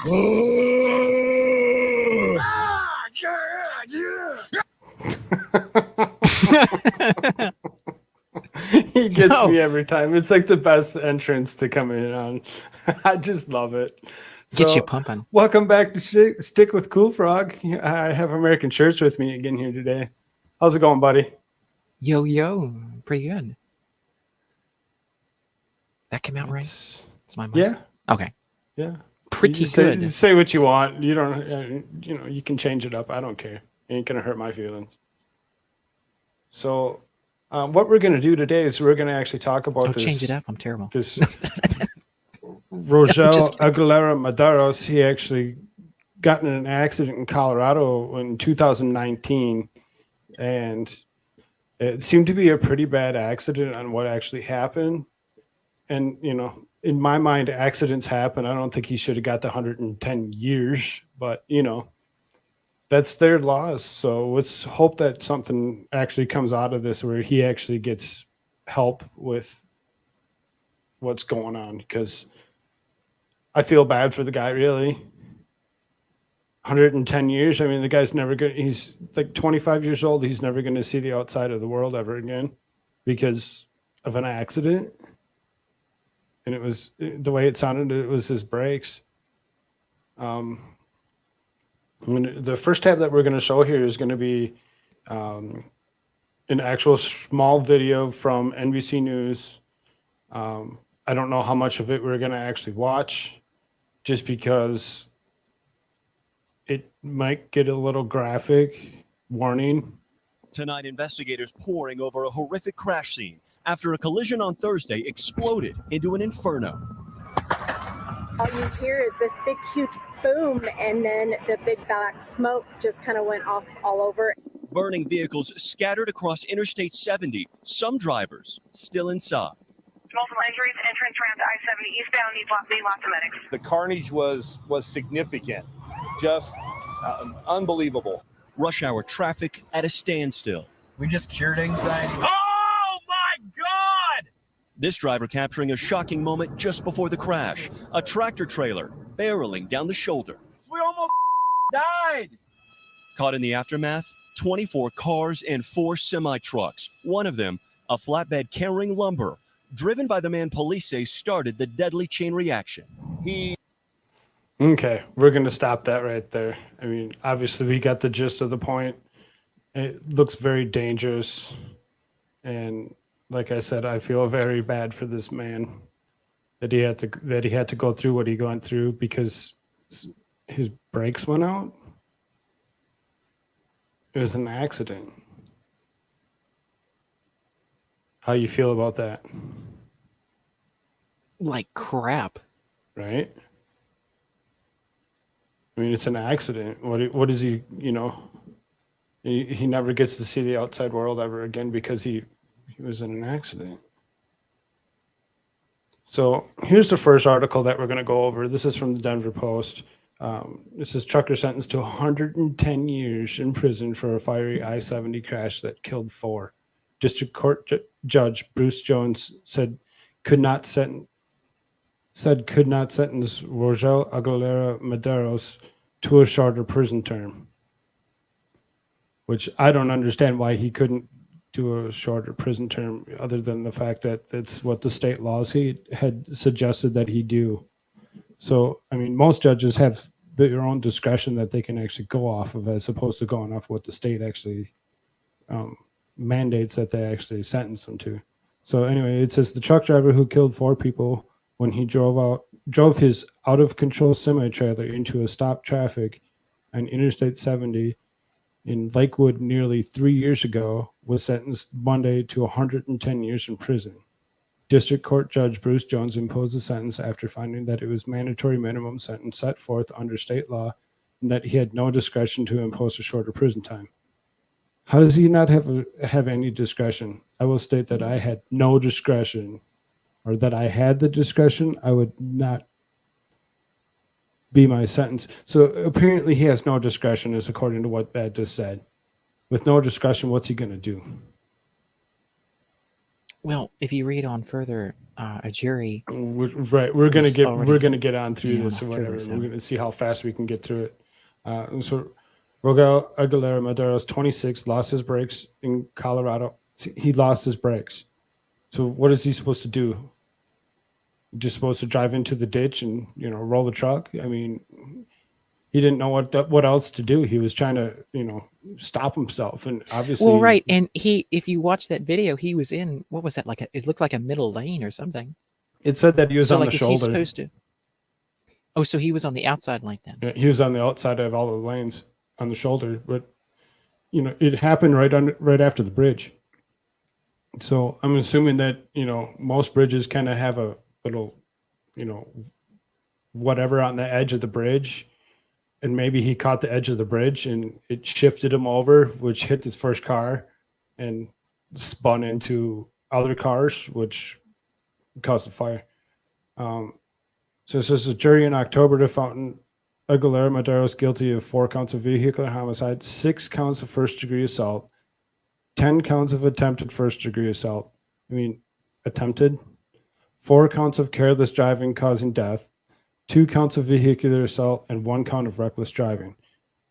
He gets me every time. It's like the best entrance to come in on. I just love it. Gets you pumping. Welcome back to Stick with Koolfrogg. I have American Church with me again here today. How's it going, buddy? Yo, pretty good. That came out right? It's my mic. Yeah. Okay. Yeah. Pretty good. Say what you want. You don't. You can change it up. I don't care. It ain't gonna hurt my feelings. So, what we're gonna do today is we're gonna actually talk about this. Change it up. I'm terrible. This Rogel Aguilera Maderos. He actually got in an accident in Colorado in 2019, and it seemed to be a pretty bad accident on what actually happened. And in my mind, accidents happen. I don't think he should have got the 110 years, but that's their laws. So let's hope that something actually comes out of this where he actually gets help with what's going on, because I feel bad for the guy, really. 110 years. I mean, the guy's never going to, he's like 25 years old. He's never going to see the outside of the world ever again because of an accident. And it was the way it sounded, it was his brakes. The first tab that we're going to show here is going to be an actual small video from NBC News. I don't know how much of it we're going to actually watch, just because it might get a little graphic. Warning. Tonight, investigators poring over a horrific crash scene after a collision on Thursday exploded into an inferno. All you hear is this big, huge boom, and then the big black smoke just kind of went off all over. Burning vehicles scattered across Interstate 70, some drivers still inside. Multiple injuries, entrance ramp to I-70 eastbound, need lots of medics. The carnage was significant, just unbelievable. Rush hour traffic at a standstill. We just cured anxiety. Oh my God! This driver capturing a shocking moment just before the crash. A tractor trailer barreling down the shoulder. We almost died. Caught in the aftermath, 24 cars and 4 semi-trucks. One of them, a flatbed carrying lumber, driven by the man police say started the deadly chain reaction. Okay, we're going to stop that right there. I mean, obviously we got the gist of the point. It looks very dangerous. And like I said, I feel very bad for this man that he had to go through what he went through because his brakes went out. It was an accident. How you feel about that? Like crap. Right? I mean, it's an accident. What is he, he never gets to see the outside world ever again because he was in an accident. So here's the first article that we're going to go over. This is from the Denver Post. This is trucker sentenced to 110 years in prison for a fiery I-70 crash that killed 4. District Court Judge Bruce Jones said could not sentence Rogel Aguilera Maderos to a shorter prison term, which I don't understand why he couldn't do a shorter prison term other than the fact that that's what the state laws he had suggested that he do. So, I mean, most judges have their own discretion that they can actually go off of as opposed to going off what the state actually mandates that they actually sentence them to. So anyway, it says the truck driver who killed 4 people when he drove his out-of-control semi-trailer into a stopped traffic on Interstate 70 in Lakewood nearly 3 years ago was sentenced Monday to 110 years in prison. District Court Judge Bruce Jones imposed the sentence after finding that it was mandatory minimum sentence set forth under state law and that he had no discretion to impose a shorter prison time. How does he not have any discretion? I will state that I had no discretion, or that I had the discretion, I would not be my sentence. So apparently he has no discretion, is according to what that just said. With no discretion, what's he going to do? Well, if you read on further, a jury. Right, we're gonna It's get already, get on through on this or October, whatever. so. We're gonna see how fast we can get through it. So Rogelio Aguilera Madero's 26, lost his brakes in Colorado. He lost his brakes. So what is he supposed to do? Just supposed to drive into the ditch and roll the truck? I mean, he didn't know what else to do. He was trying to stop himself, and obviously, Well, right, and if you watch that video, he was in, what was that, like it looked like a middle lane or something. it said that he was So on like, the is he shoulder. supposed to? Oh, so he was on the outside lane then. Yeah, he was on the outside of all the lanes on the shoulder, but it happened right after the bridge. So I'm assuming that most bridges kind of have a little whatever on the edge of the bridge, and maybe he caught the edge of the bridge and it shifted him over, which hit his first car and spun into other cars, which caused a fire. So it says the jury in October found Aguilera Madero's guilty of 4 counts of vehicular homicide, 6 counts of first-degree assault, 10 counts of attempted first-degree assault. I mean, attempted. 4 counts of careless driving causing death, 2 counts of vehicular assault, and 1 count of reckless driving.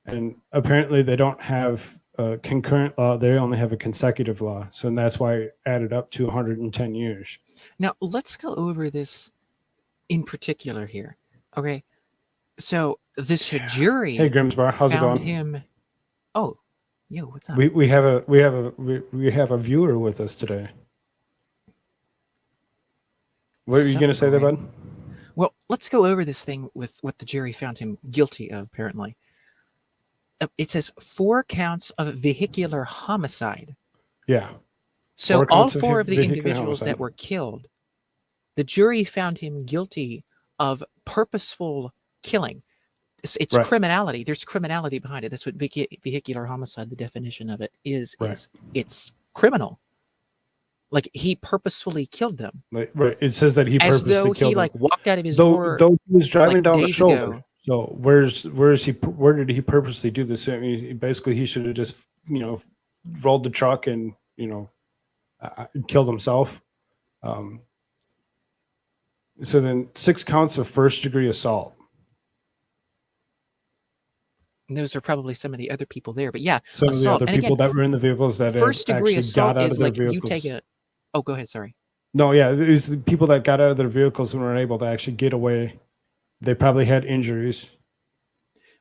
And apparently they don't have a concurrent law. They only have a consecutive law. So that's why it added up to 110 years. Now, let's go over this in particular here. Okay. So this jury Hey, Grimsbar, how's it found going? him. Oh, yo, what's up? We have a viewer with us today. What are you going to say there, bud? Well, let's go over this thing with what the jury found him guilty of, apparently. It says 4 counts of vehicular homicide. Yeah. So 4 all counts of 4 of the vehicular individuals that homicide. were killed, the jury found him guilty of purposeful killing. It's Right. criminality. There's criminality behind it. That's what vehicular homicide, the definition of it is, Right. is it's criminal. Like, he purposefully killed them. Right. It says that he As purposely though killed he, them. like, walked out of his Though door. he was driving like, down the days shoulder. ago. So where did he purposely do this? I mean, basically he should have just rolled the truck and killed himself. So then 6 counts of first-degree assault. And those are probably some of the other people there. But yeah, Some of the assault. other And people again, that were in the vehicles that had first-degree actually assault got out is of their like you vehicles. take a. Oh, go ahead. Sorry. No, yeah, it was the people that got out of their vehicles and were able to actually get away. They probably had injuries.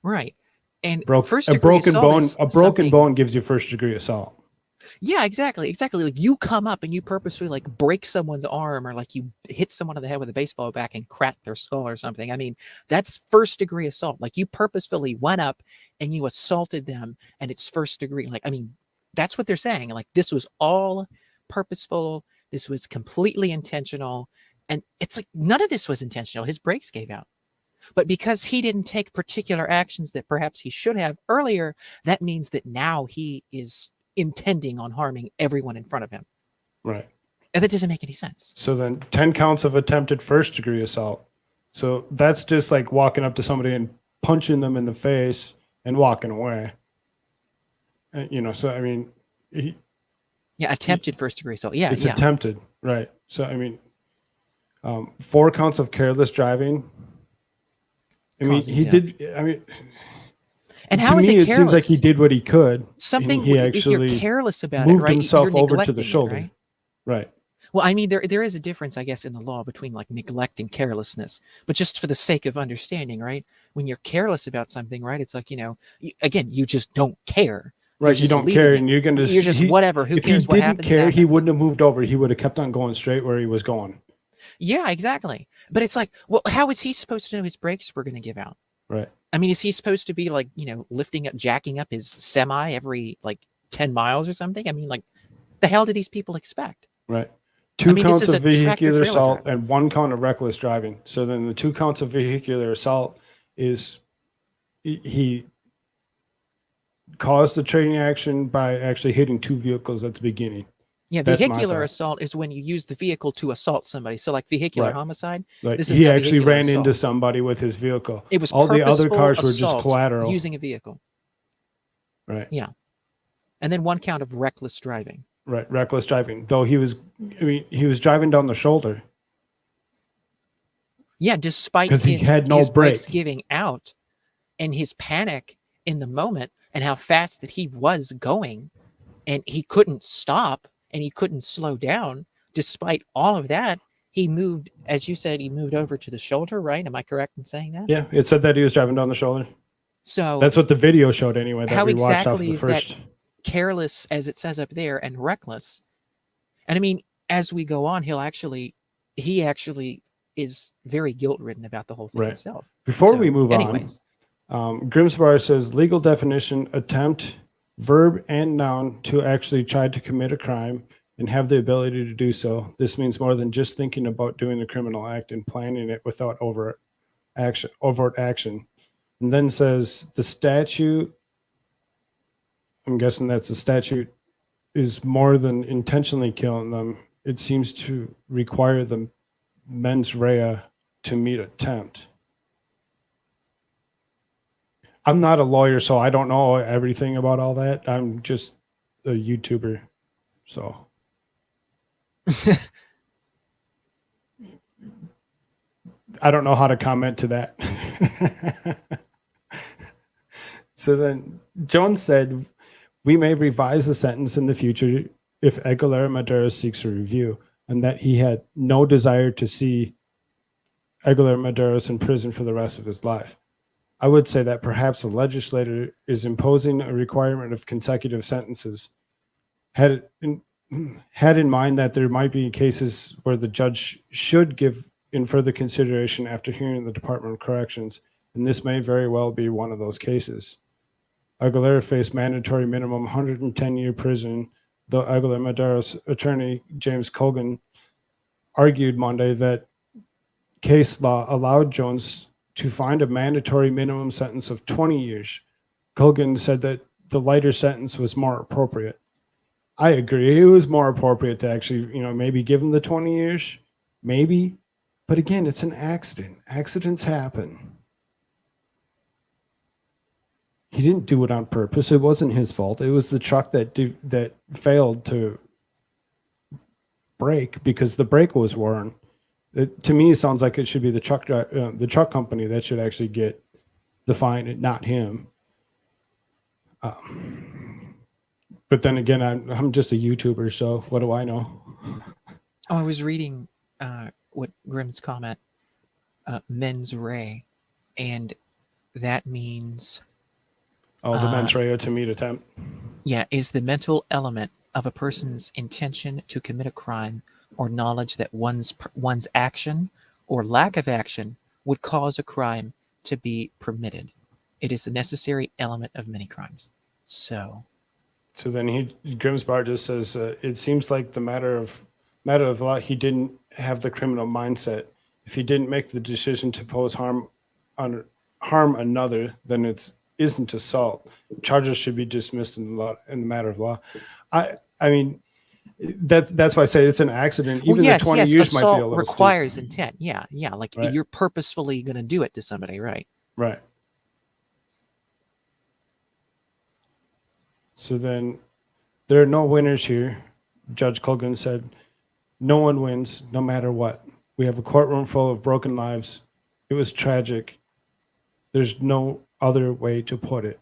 Right. And A first-degree broken assault bone. is A broken something- bone gives you first-degree assault. Yeah, exactly. Like, you come up and you purposely, like, break someone's arm, or like you hit someone on the head with a baseball bat and crack their skull or something. I mean, that's first-degree assault. Like, you purposefully went up and you assaulted them, and it's first degree. Like, I mean, that's what they're saying. Like, this was all purposeful. This was completely intentional. And it's like, none of this was intentional. His brakes gave out. But because he didn't take particular actions that perhaps he should have earlier, that means that now he is intending on harming everyone in front of him. Right. And that doesn't make any sense. So then 10 counts of attempted first-degree assault. So that's just like walking up to somebody and punching them in the face and walking away. So I mean, Yeah, attempted first-degree assault. Yeah, it's yeah. attempted, right? So I mean, 4 counts of careless driving. I mean, Causing he death. did. I mean, And to how is me, it it careless? seems like he did what he could. Something, and he if you're actually careless about it, moved right? himself you're over to neglecting the it, shoulder. right? Right. Well, I mean, there is a difference, I guess, in the law between like neglect and carelessness. But just for the sake of understanding, right? When you're careless about something, right? It's like, again, you just don't care. Right. You just don't leaving care, it. and you're gonna. You're just whatever. Who if cares he what didn't happens? care, he happens. wouldn't have moved over. He would have kept on going straight where he was going. Yeah, exactly. But it's like, well, how is he supposed to know his brakes were going to give out? Right. I mean, is he supposed to be like, jacking up his semi every like 10 miles or something? I mean, like, the hell did these people expect? Right. 2 mean, this counts is of a tractor-trailer vehicular assault driver. and 1 count of reckless driving. So then the 2 counts of vehicular assault is he caused the train action by actually hitting 2 vehicles at the beginning. Yeah, That's my vehicular thought. assault is when you use the vehicle to assault somebody. So like vehicular Right. homicide, Like this is he now actually vehicular ran into assault. somebody with his vehicle. It was all the other purposeful cars were just assault collateral. using a vehicle. Right. Yeah. And then 1 count of reckless driving. Right. Reckless driving. Though he was driving down the shoulder. Yeah, despite 'Cause he had no his brakes brake. giving out and his panic in the moment and how fast that he was going, and he couldn't stop and he couldn't slow down. Despite all of that, he moved, as you said, he moved over to the shoulder, right? Am I correct in saying that? Yeah, it said that he was driving down the shoulder. So That's what the video showed anyway, that how we watched off exactly the is that first. careless, as it says up there, and reckless? And I mean, as we go on, he actually is very guilt-ridden about the whole thing Right. himself. Before So, we move anyways, on, Grimsbar says legal definition: attempt, verb and noun to actually try to commit a crime and have the ability to do so. This means more than just thinking about doing the criminal act and planning it without overt action. And then says the statute, I'm guessing that's the statute, is more than intentionally killing them. It seems to require the mens rea to meet attempt. I'm not a lawyer, so I don't know everything about all that. I'm just a YouTuber, so I don't know how to comment to that. So then Jones said, we may revise the sentence in the future if Aguilera Madero seeks a review, and that he had no desire to see Aguilera Madero's in prison for the rest of his life. I would say that perhaps the legislator is imposing a requirement of consecutive sentences. Had in mind that there might be cases where the judge should give in further consideration after hearing the Department of Corrections, and this may very well be one of those cases. Aguilera faced mandatory minimum 110-year prison, though Aguilera Madero's attorney, James Colgan, argued Monday that case law allowed Jones to find a mandatory minimum sentence of 20 years. Colgan said that the lighter sentence was more appropriate. I agree. It was more appropriate to actually, maybe give him the 20 years, maybe. But again, it's an accident. Accidents happen. He didn't do it on purpose. It wasn't his fault. It was the truck that failed to brake because the brake was worn. To me, it sounds like it should be the truck company that should actually get the fine, not him. But then again, I'm just a YouTuber, so what do I know? Oh, I was reading what Grimm's comment, mens rea, and that means Oh, the mens rea to meet attempt. yeah, is the mental element of a person's intention to commit a crime or knowledge that one's action or lack of action would cause a crime to be permitted. It is a necessary element of many crimes. So then Grimsbar just says it seems like the matter of law. He didn't have the criminal mindset. If he didn't make the decision to pose harm another, then it isn't assault. Charges should be dismissed in the matter of law. I mean, that's why I say it's an accident. Even the 20 years might be a assault little requires steep. intent. Yeah, like Right. you're purposefully going to do it to somebody, right? Right. So then there are no winners here. Judge Colgan said, no one wins, no matter what. We have a courtroom full of broken lives. It was tragic. There's no other way to put it.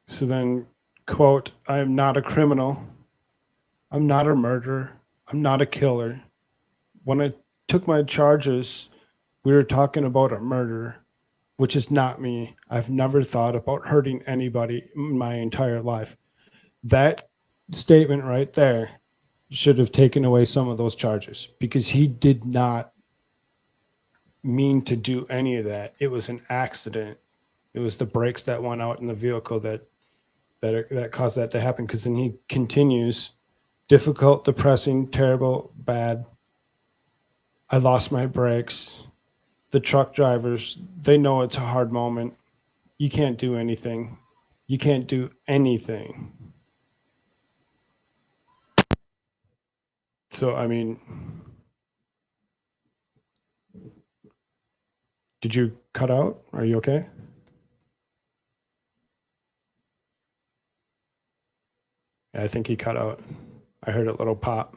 So then, quote, I am not a criminal. I'm not a murderer. I'm not a killer. When I took my charges, we were talking about a murder, which is not me. I've never thought about hurting anybody in my entire life. That statement right there should have taken away some of those charges because he did not mean to do any of that. It was an accident. It was the brakes that went out in the vehicle that caused that to happen. Because then he continues, difficult, depressing, terrible, bad. I lost my brakes. The truck drivers, they know it's a hard moment. You can't do anything. You can't do anything. So, I mean, did you cut out? Are you okay? Yeah, I think he cut out. I heard a little pop.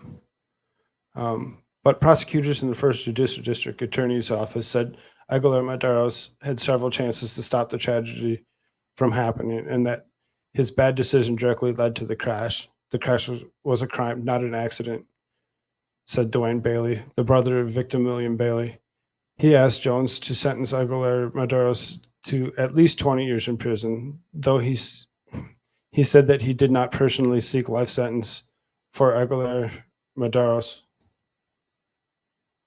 But prosecutors in the First Judicial District Attorney's Office said Aguilar Maderos had several chances to stop the tragedy from happening and that his bad decision directly led to the crash. The crash was a crime, not an accident, said Dwayne Bailey, the brother of victim William Bailey. He asked Jones to sentence Aguilar Maderos to at least 20 years in prison, though he said that he did not personally seek life sentence for Aguilar Maderos.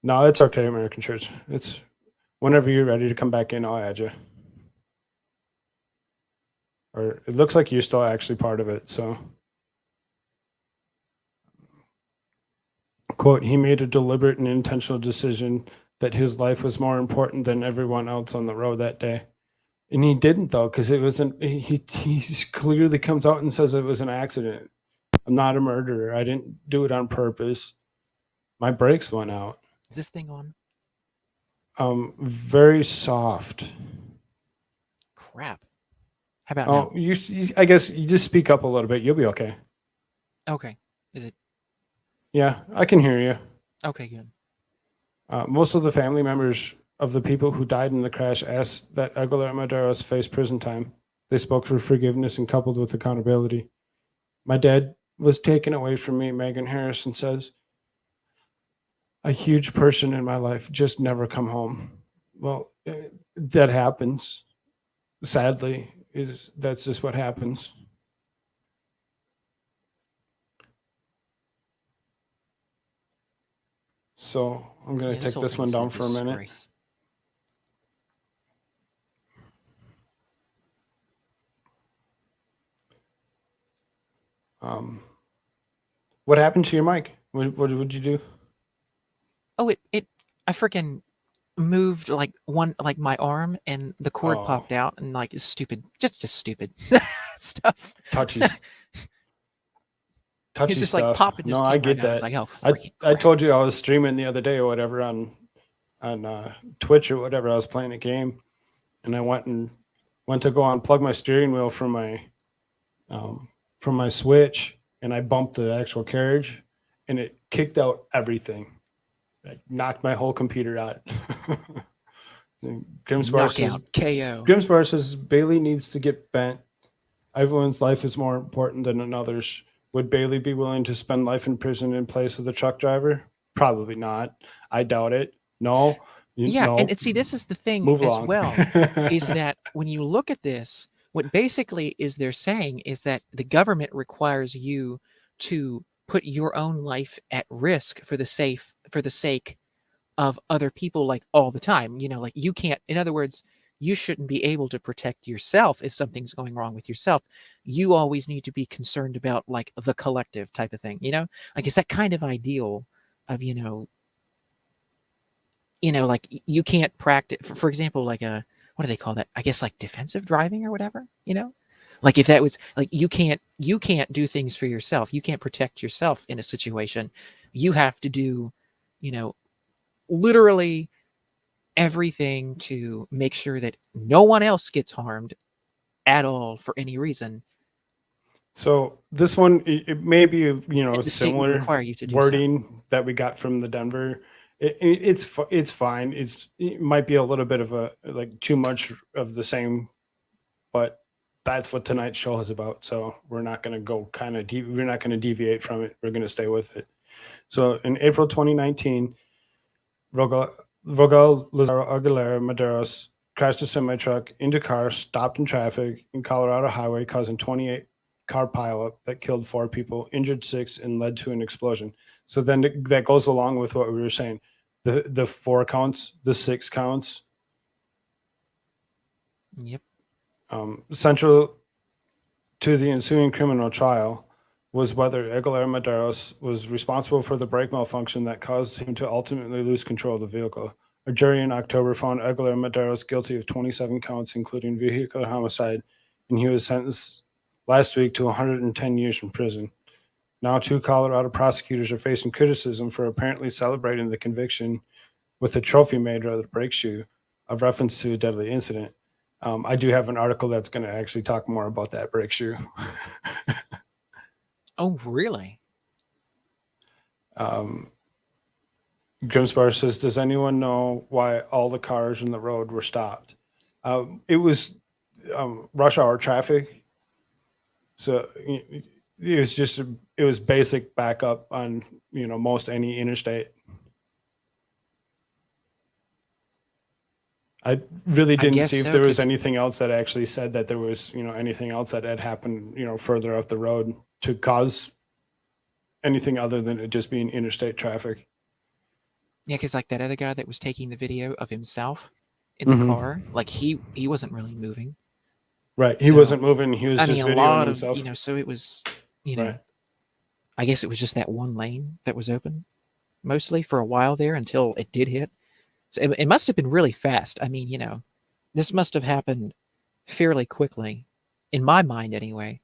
No, it's okay, American Church. It's whenever you're ready to come back in, I'll add you. Or it looks like you're still actually part of it, so. Quote, he made a deliberate and intentional decision that his life was more important than everyone else on the road that day. And he didn't, though, because it wasn't, he clearly comes out and says it was an accident. I'm not a murderer. I didn't do it on purpose. My brakes went out. Is this thing on? Very soft. Crap. How about now? Oh, I guess you just speak up a little bit. You'll be okay. Okay. Is it? Yeah, I can hear you. Okay, good. Most of the family members of the people who died in the crash asked that Aguilar Maderos face prison time. They spoke for forgiveness and coupled with accountability. My dad was taken away from me, Megan Harrison says. A huge person in my life just never come home. Well, that happens. Sadly, that's just what happens. So I'm going to take this one down for a minute. What happened to your mic? What did you do? Oh, I freaking moved like my arm and the cord popped out and like it's stupid, just stupid stuff. Touchy It's just stuff. like popping. No, I get that. I was like, oh, I told you I was streaming the other day or whatever on Twitch or whatever. I was playing a game, and I went to go unplug my steering wheel from my Switch, and I bumped the actual carriage, and it kicked out everything. It knocked my whole computer out. Knockout, KO. Grimspar says Bailey needs to get bent. Everyone's life is more important than another's. Would Bailey be willing to spend life in prison in place of the truck driver? Probably not. I doubt it. No. Yeah, and see, this is the thing as well, is that when you look at this, what basically is they're saying is that the government requires you to put your own life at risk for the sake of other people, like all the time. You know, like you can't, in other words, you shouldn't be able to protect yourself if something's going wrong with yourself. You always need to be concerned about like the collective type of thing, you know? Like it's that kind of ideal of, you know, like you can't practice, for example, like what do they call that? I guess like defensive driving or whatever, you know? Like if that was like, you can't do things for yourself. You can't protect yourself in a situation. You have to do, you know, literally everything to make sure that no one else gets harmed at all for any reason. So this one, it may be, you know, similar require you to do wording that we got from the Denver. It's fine. It might be a little bit of a like too much of the same, but that's what tonight's show is about. So we're not going to go we're not going to deviate from it. We're going to stay with it. So in April 2019, Rogal Lazaro Aguilera Maderos crashed a semi-truck into cars stopped in traffic in Colorado Highway, causing 28-car pileup that killed 4 people, injured 6, and led to an explosion. So then that goes along with what we were saying. The 4 counts, the 6 counts. Yep. Central to the ensuing criminal trial was whether Aguilera Maderos was responsible for the brake malfunction that caused him to ultimately lose control of the vehicle. A jury in October found Aguilera Maderos guilty of 27 counts, including vehicular homicide, and he was sentenced last week to 110 years in prison. Now 2 Colorado prosecutors are facing criticism for apparently celebrating the conviction with a trophy made out of the brake shoe, of reference to a deadly incident. I do have an article that's going to actually talk more about that brake shoe. Oh, really? Grimspar says, does anyone know why all the cars in the road were stopped? It was rush hour traffic. So it was just, it was basic backup on, most any interstate. I really I didn't guess see if so, there was 'cause anything else that actually said that there was, anything else that had happened, further up the road to cause anything other than it just being interstate traffic. yeah, because like that other guy that was taking the video of himself in the Mhm. car, like he wasn't really moving. Right. He So, wasn't moving. He was I just mean, a videoing lot of, himself. so it was, Right. I guess it was just that one lane that was open mostly for a while there until it did hit. So it must have been really fast. I mean, this must have happened fairly quickly, in my mind anyway,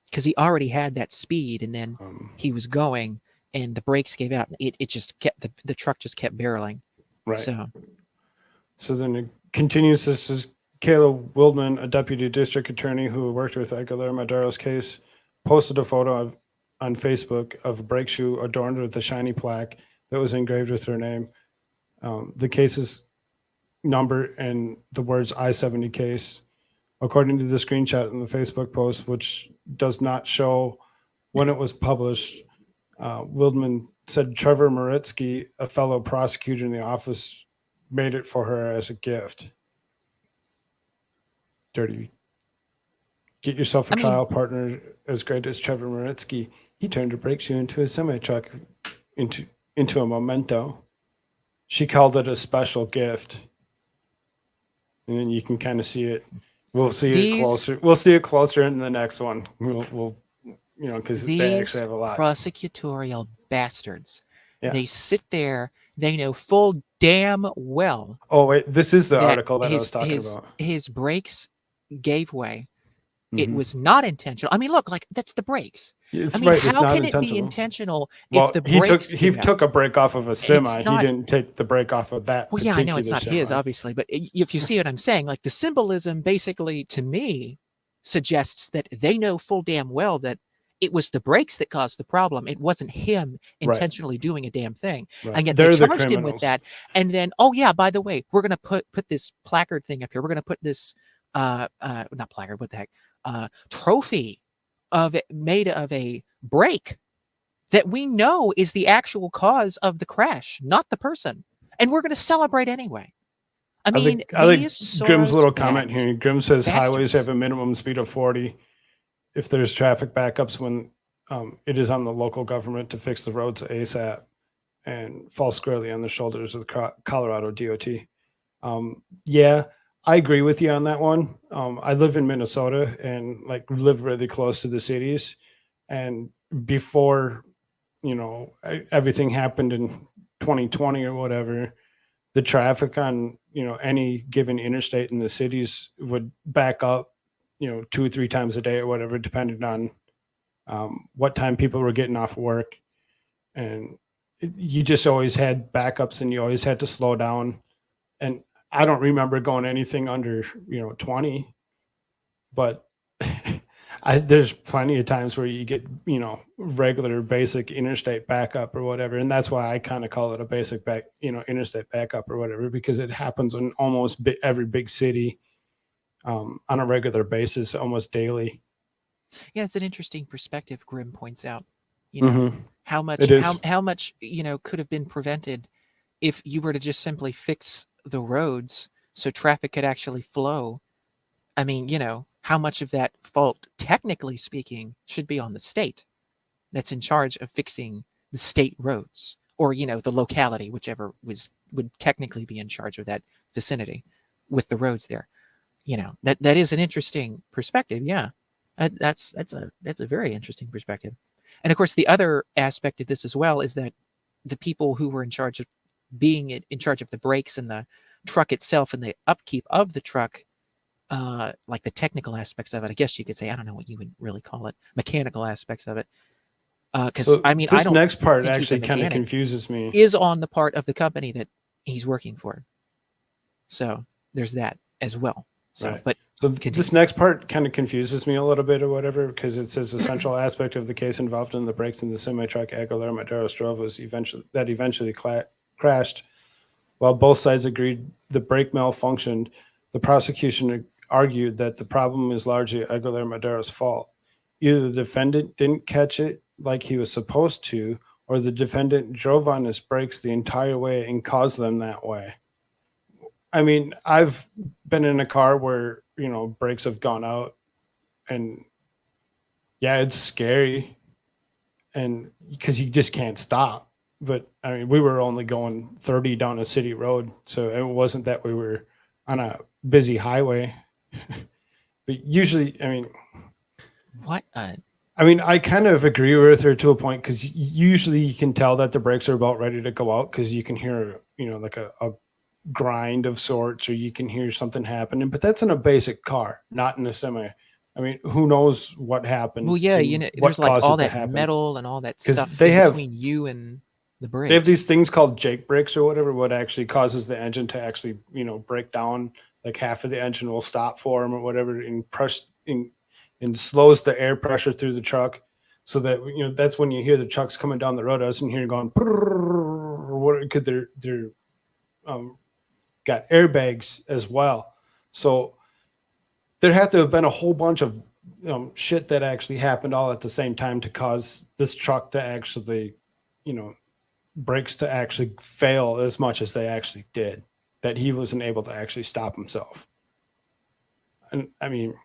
because he already had that speed and then he was going and the brakes gave out. And it just kept, the truck just kept barreling. Right. So then it continues. This is Kayla Wildman, a deputy district attorney who worked with Aguilera Madero's case, posted a photo on Facebook of a brake shoe adorned with a shiny plaque that was engraved with her name. The case's number and the words I-70 case. According to the screenshot in the Facebook post, which does not show when it was published, Wildman said Trevor Maritsky, a fellow prosecutor in the office, made it for her as a gift. Dirty. Get yourself a trial partner as great as Trevor Maritsky. He turned a brake shoe into a semi-truck, into a memento. She called it a special gift. And then you can kind of see it. We'll see it closer. We'll see it closer in the next one. We'll because they actually have a lot. Prosecutorial bastards. Yeah. They sit there. They know full damn well. Oh wait, this is the article that I was talking about. His brakes gave way. It was not intentional. I mean, look, like that's the brakes. It's I mean, right. how can it be intentional if the he brakes took a brake off of a semi. not, he didn't take the brake off of that. Well, yeah, I know it's not semi. his, obviously, but if you see what I'm saying, like the symbolism basically to me suggests that they know full damn well that it was the brakes that caused the problem. It wasn't him intentionally doing a damn thing. Right. And yet they charged him with that. And then, oh yeah, by the way, we're going to put this placard thing up here. We're going to put this, not placard, what the heck, trophy of it made of a brake that we know is the actual cause of the crash, not the person. And we're going to celebrate anyway. I mean, I like Grimm's little comment here. Grimm says highways have a minimum speed of 40. If there's traffic backups, when it is on the local government to fix the roads ASAP and fall squarely on the shoulders of the Colorado DOT. Yeah, I agree with you on that one. I live in Minnesota and live really close to the cities. And before, everything happened in 2020 or whatever, the traffic on, any given interstate in the cities would back up, 2 or 3 times a day or whatever, depending on what time people were getting off work. And you just always had backups and you always had to slow down. And I don't remember going anything under, 20, but there's plenty of times where you get, regular basic interstate backup or whatever. And that's why I kind of call it a basic interstate backup or whatever, because it happens in almost every big city on a regular basis, almost daily. Yeah, it's an interesting perspective. Grimm points out, how much could have been prevented if you were to just simply fix the roads so traffic could actually flow. I mean, how much of that fault, technically speaking, should be on the state that's in charge of fixing the state roads, or the locality, whichever would technically be in charge of that vicinity with the roads there. That is an interesting perspective. Yeah, that's a very interesting perspective. And of course, the other aspect of this as well is that the people who were in charge of being in charge of the brakes and the truck itself and the upkeep of the truck, like the technical aspects of it, I guess you could say, I don't know what you would really call it, mechanical aspects of it. Because this next part actually kind of confuses me. Is on the part of the company that he's working for. So there's that as well. So, right. But So Continue. this next part kind of confuses me a little bit or whatever, because it says the central aspect of the case involved in the brakes in the semi-truck Aguilera Maderos drove was eventually crashed. While both sides agreed the brake malfunctioned, the prosecution argued that the problem is largely Aguilera Madero's fault. Either the defendant didn't catch it like he was supposed to, or the defendant drove on his brakes the entire way and caused them that way. I mean, I've been in a car where, brakes have gone out, and yeah, it's scary, and because you just can't stop. But I mean, we were only going 30 down a city road, so it wasn't that we were on a busy highway. But usually, What? I kind of agree with her to a point, because usually you can tell that the brakes are about ready to go out, because you can hear, like a grind of sorts, or you can hear something happening. But that's in a basic car, not in a semi. I mean, who knows what happened? Well, yeah, what there's like caused all it to that happen. metal and all that 'Cause stuff they in have- between you and the brakes. They have these things called Jake brakes or whatever, what actually causes the engine to actually, break down. Like half of the engine will stop for them or whatever, and and slows the air pressure through the truck, so that that's when you hear the trucks coming down the road. I was in here going, what could they're got airbags as well. So there had to have been a whole bunch of shit that actually happened all at the same time to cause this truck to actually, brakes to actually fail as much as they actually did, that he wasn't able to actually stop himself. And I mean,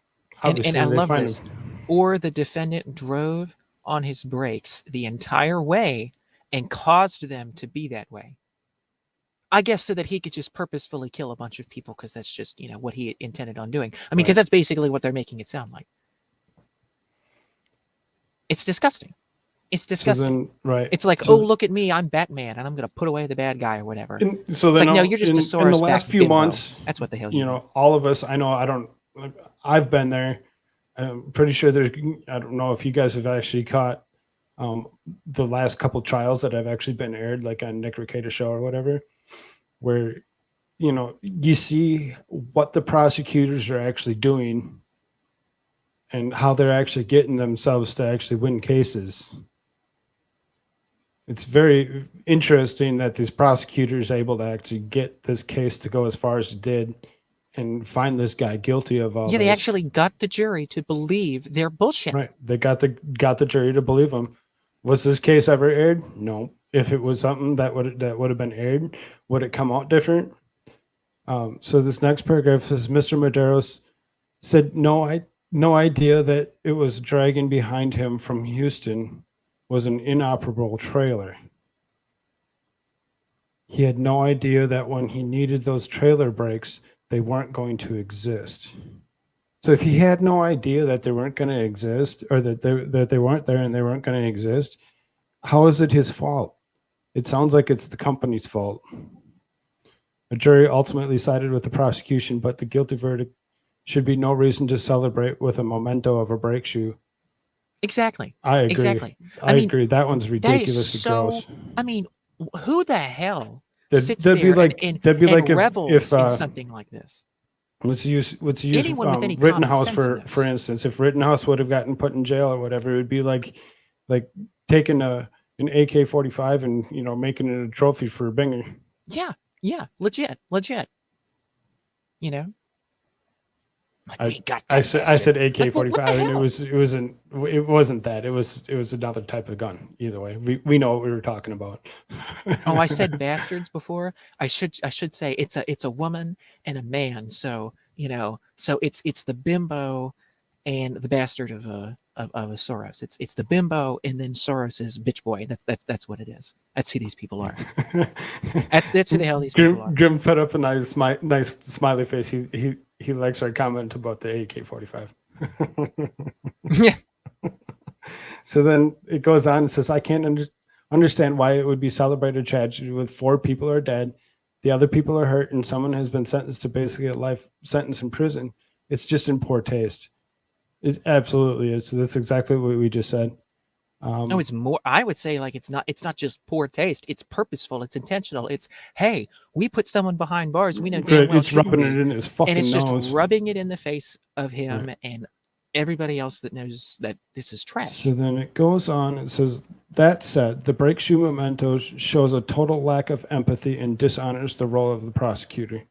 and obviously I they love find this. him. Or the defendant drove on his brakes the entire way and caused them to be that way. I guess so that he could just purposefully kill a bunch of people, because that's just, what he intended on doing. I mean, because Right. that's basically what they're making it sound like. It's disgusting. It's So disgusting. then, right. It's like, So oh, look at me, I'm Batman, and I'm going to put away the bad guy or whatever. And so It's then, like, no, you're just a in Soros the last backed few bimbo. months, That's what the hell you are. all of us, I've been there. I'm pretty sure I don't know if you guys have actually caught the last couple trials that have actually been aired, like on Nick Recator's show or whatever, where, you see what the prosecutors are actually doing and how they're actually getting themselves to actually win cases. It's very interesting that these prosecutors are able to actually get this case to go as far as it did and find this guy guilty of all Yeah, they this. actually got the jury to believe their bullshit. Right. They got the jury to believe him. Was this case ever aired? No. If it was something that would have been aired, would it come out different? So this next paragraph says Mr. Maderos said no idea that it was dragging behind him from Houston was an inoperable trailer. He had no idea that when he needed those trailer brakes, they weren't going to exist. So if he had no idea that they weren't going to exist, or that they weren't there and they weren't going to exist, how is it his fault? It sounds like it's the company's fault. A jury ultimately sided with the prosecution, but the guilty verdict should be no reason to celebrate with a memento of a brake shoe. Exactly. I agree. Exactly. I mean, agree. That one's That ridiculously is so. gross. I mean, who the hell sits That'd be there like and if revels in something like this? let's use Anyone with any common Rittenhouse sense for knows. instance. If Rittenhouse would have gotten put in jail or whatever, it would be like taking an AK-45 and making it a trophy for a binger. Yeah, legit. Like, we got that I said bastard. AK-45, what the and hell? it wasn't that. It was another type of gun. Either way, we know what we were talking about. Oh, I said bastards before. I should say it's a woman and a man. So so it's the bimbo and the bastard of Soros. It's the bimbo and then Soros's bitch boy. That's what it is. That's who these people are. That's who the hell these people are. Grim put up a nice smiley face. He likes our comment about the AK-45. Yeah. So then it goes on and says, I can't understand why it would be celebrated tragedy with 4 people are dead, the other people are hurt, and someone has been sentenced to basically a life sentence in prison. It's just in poor taste. It absolutely is. That's exactly what we just said. No, it's more. I would say like it's not just poor taste. It's purposeful. It's intentional. It's, hey, we put someone behind bars we know damn well it's shouldn't rubbing be, it in his and fucking it's just nose. rubbing it in the face of him and everybody else that knows that this is trash. So then it goes on. It says, that said, the break shoe memento shows a total lack of empathy and dishonors the role of the prosecutor.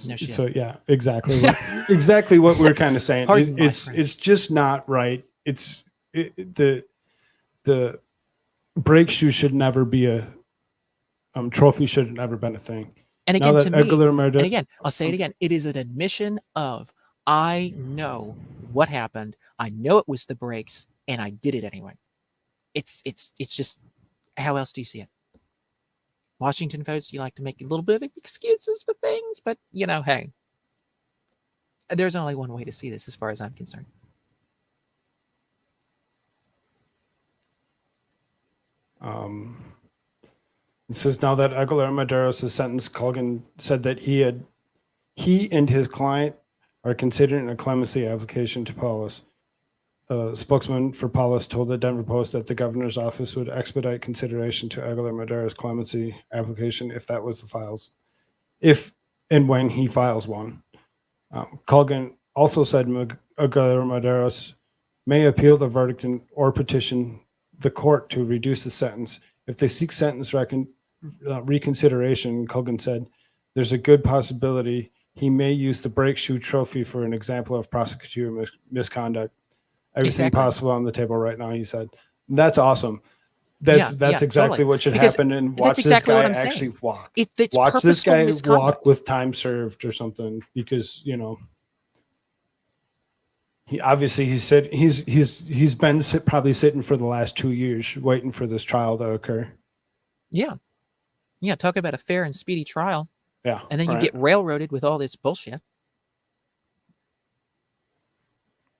No shit. So yeah, exactly what we're kind of saying. Pardon my It's French. just not right. The break shoe should never be a trophy. Should have never been a thing. And Now again, that to me, Aguilar Murder- and again, I'll say it again. It is an admission of, I know what happened. I know it was the breaks, and I did it anyway. It's just, how else do you see it? Washington Post, you like to make a little bit of excuses for things, but you know, hey, there's only one way to see this as far as I'm concerned. It says, now that Aguilar Maderos is sentenced, Colgan said that he and his client are considering a clemency application to Paulus. A spokesman for Paulus told the Denver Post that the governor's office would expedite consideration to Aguilar Madero's clemency application if that was the files, if and when he files one. Colgan also said Aguilar Maderos may appeal the verdict or petition the court to reduce the sentence. If they seek sentence reconsideration, Colgan said, there's a good possibility he may use the break shoe trophy for an example of prosecutorial misconduct. Everything Exactly. possible on the table right now, he said. And that's awesome. That's exactly totally. what should Because happen. And that's watch exactly this what guy I'm saying. actually walk. It's Watch this purposeful guy misconduct. walk with time served or something, because you know he obviously he's been probably sitting for the last 2 years waiting for this trial to occur. Yeah. Talk about a fair and speedy trial. Yeah, And then you right. get railroaded with all this bullshit.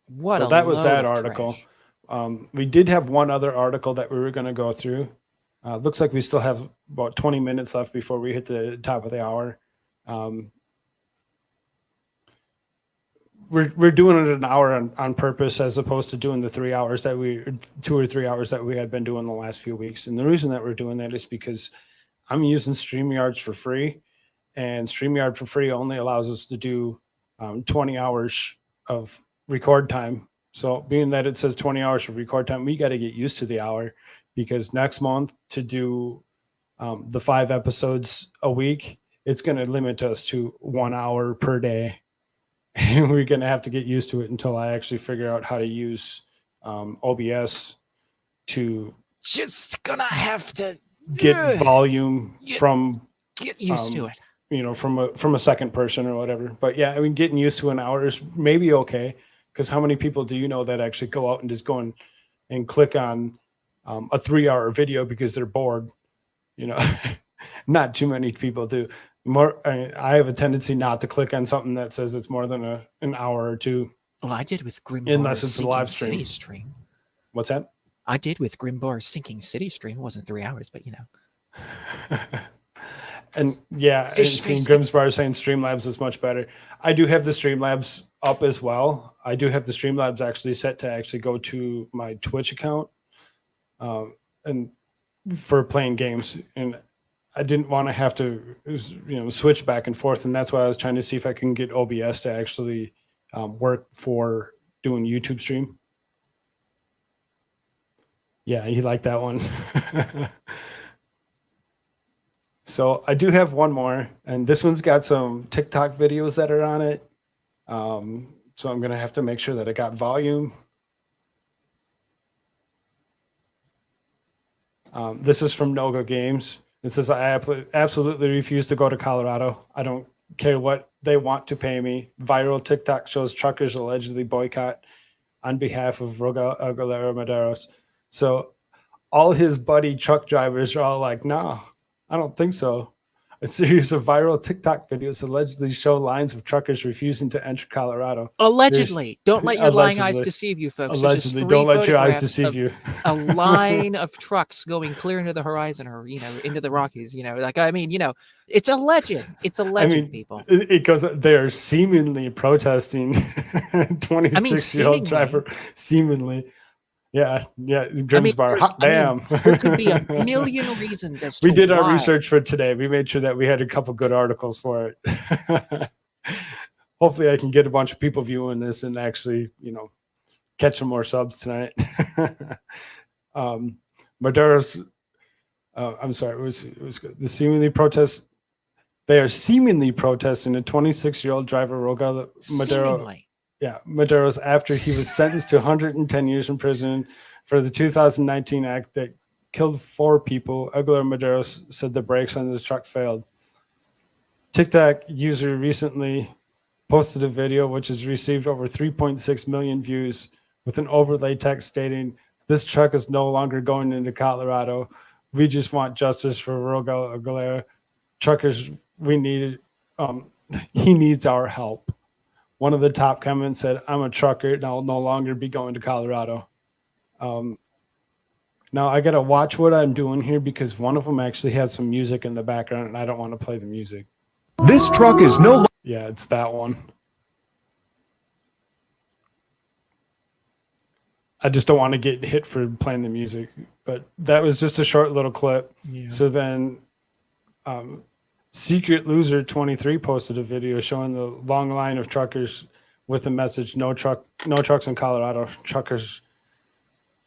What So a that was load that of article. trash. We did have one other article that we were going to go through. Looks like we still have about 20 minutes left before we hit the top of the hour. We're doing it an hour on purpose, as opposed to doing the 3 hours that 2 or 3 hours that we had been doing the last few weeks. And the reason that we're doing that is because I'm using StreamYards for free, and StreamYard for free only allows us to do 20 hours of record time. So being that it says 20 hours of record time, we got to get used to the hour, because next month to do the 5 episodes a week, it's going to limit us to 1 hour per day. And we're going to have to get used to it until I actually figure out how to use OBS to Just gonna have to get volume from get used to it. you know, from a second person or whatever. But yeah, I mean, getting used to an hour is maybe okay, because how many people do you know that actually go out and just go and click on a 3-hour video because they're bored? You know, not too many people do. I have a tendency not to click on something that says it's more than an hour or two. Well, I did with Grimbar's Unless it's a Sinking live City stream. stream. What's that? I did with Grimbar's Sinking City stream. It wasn't 3 hours, but you know. And yeah, and Fish seeing face. Grimm's Bar saying Streamlabs is much better. I do have the Streamlabs up as well. I do have the Streamlabs actually set to actually go to my Twitch account, and for playing games. And I didn't want to have to, switch back and forth. And that's why I was trying to see if I can get OBS to actually work for doing YouTube stream. Yeah, he liked that one. So I do have one more, and this one's got some TikTok videos that are on it. So I'm going to have to make sure that I got volume. This is from Noga Games. It says, I absolutely refuse to go to Colorado. I don't care what they want to pay me. Viral TikTok shows truckers allegedly boycott on behalf of Aguilera Maderos. So all his buddy truck drivers are all like, no, I don't think so. A series of viral TikTok videos allegedly show lines of truckers refusing to enter Colorado. Allegedly. Don't let your lying eyes Allegedly. deceive you, folks. There's just Allegedly, three don't let your eyes photographs deceive of you. a line of trucks going clear into the horizon, or into the Rockies. It's alleged. It's alleged, people. Because they are seemingly protesting 26-year-old driver, seemingly. Yeah, Grimm's Bar. Hot damn. There could be a million reasons as to We did our why. research for today. We made sure that we had a couple good articles for it. Hopefully, I can get a bunch of people viewing this and actually, catch some more subs tonight. Maduro's. I'm sorry. It was the seemingly protest. They are seemingly protesting a 26-year-old driver, Rogal Maduro. Seemingly. Yeah, Maduro's after he was sentenced to 110 years in prison for the 2019 act that killed 4 people. Aguilar Maduro said the brakes on his truck failed. TikTok user recently posted a video which has received over 3.6 million views with an overlay text stating, "This truck is no longer going into Colorado. We just want justice for Rogal Aguilera. Truckers, we need he needs our help." One of the top comments said, "I'm a trucker and I'll no longer be going to Colorado." Now I got to watch what I'm doing here because one of them actually has some music in the background and I don't want to play the music. This truck is no. Yeah, it's that one. I just don't want to get hit for playing the music, but that was just a short little clip. Yeah. So then Secret Loser 23 posted a video showing the long line of truckers with the message, no trucks in Colorado. Truckers,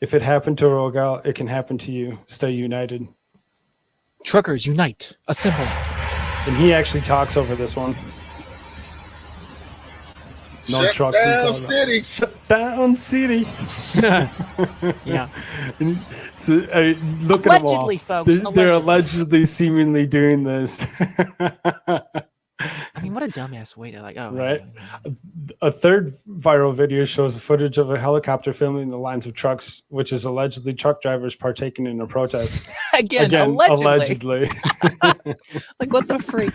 if it happened to Rogal, it can happen to you. Stay united. Truckers unite, assemble. And he actually talks over this one. No Shut trucks in down Colorado. city. Shut down city. Yeah. And so, look at them all. Allegedly, folks. They're allegedly, seemingly doing this. I mean, what a dumbass way to Right. A third viral video shows footage of a helicopter filming the lines of trucks, which is allegedly truck drivers partaking in a protest. Again, allegedly. Like, what the freak?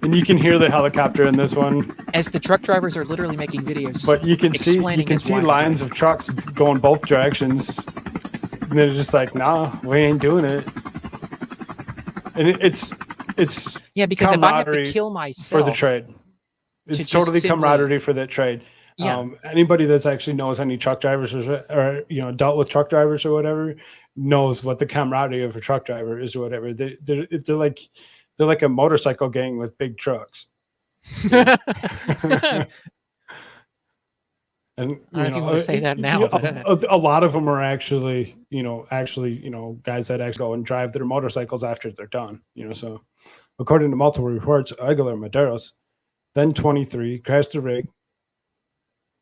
And you can hear the helicopter in this one. As the truck drivers are literally making videos. But you can see lines of trucks going both directions. And they're just like, nah, we ain't doing it. And it's yeah, because if I have to kill myself for the trade, it's totally camaraderie for that trade. Yeah. Anybody that's actually knows any truck drivers or dealt with truck drivers or whatever knows what the camaraderie of a truck driver is or whatever. They're like a motorcycle gang with big trucks. And I don't know if you want to say that now. A lot of them are actually guys that actually go and drive their motorcycles after they're done. So according to multiple reports, Aguilar Maderos, then 23, crashed a rig.